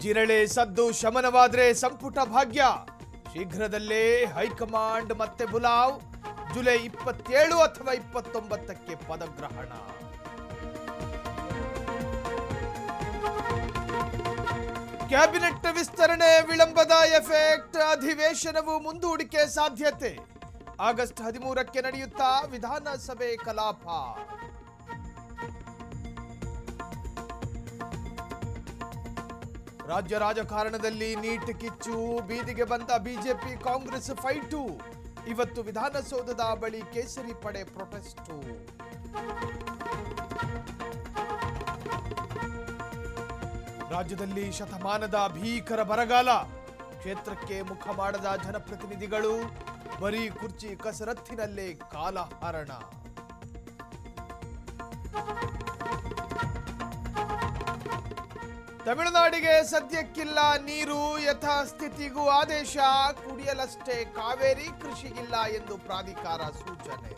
ಜಿರಳೆ ಸದ್ದು ಶಮನವಾದ್ರೆ ಸಂಪುಟ ಭಾಗ್ಯ. ಶೀಘ್ರದಲ್ಲೇ ಹೈಕಮಾಂಡ್ ಮತ್ತೆ ಬುಲಾವ್. ಜುಲೈ 27 ಅಥವಾ 29ಕ್ಕೆ ಪದಗ್ರಹಣ. ಕ್ಯಾಬಿನೆಟ್ ವಿಸ್ತರಣೆ ವಿಳಂಬದ ಎಫೆಕ್ಟ್. ಅಧಿವೇಶನವು ಮುಂದೂಡಿಕೆ ಸಾಧ್ಯತೆ. ಆಗಸ್ಟ್ 13ಕ್ಕೆ ನಡೆಯುತ್ತಾ ವಿಧಾನಸಭೆ ಕಲಾಪ. ರಾಜ್ಯ ರಾಜಕಾರಣದಲ್ಲಿ ನೀಟ್ ಕಿಚ್ಚು. ಬೀದಿಗೆ ಬಂದ ಬಿಜೆಪಿ ಕಾಂಗ್ರೆಸ್ ಫೈಟು. ಇವತ್ತು ವಿಧಾನಸೌಧದ ಬಳಿ ಕೇಸರಿ ಪಡೆ ಪ್ರೊಟೆಸ್ಟು. ರಾಜ್ಯದಲ್ಲಿ ಶತಮಾನದ ಭೀಕರ ಬರಗಾಲ. ಕ್ಷೇತ್ರಕ್ಕೆ ಮುಖ ಮಾಡದ ಜನಪ್ರತಿನಿಧಿಗಳು. ಬರೀ ಕುರ್ಚಿ ಕಸರತ್ತಿನಲ್ಲೇ ಕಾಲಹರಣ. ತಮಿಳುನಾಡಿಗೆ ಸದ್ಯಕ್ಕಿಲ್ಲ ನೀರು. ಯಥಾಸ್ಥಿತಿಗೂ ಆದೇಶ. ಕುಡಿಯಲಷ್ಟೇ ಕಾವೇರಿ, ಕೃಷಿಗಿಲ್ಲ ಎಂದು ಪ್ರಾಧಿಕಾರ ಸೂಚನೆ.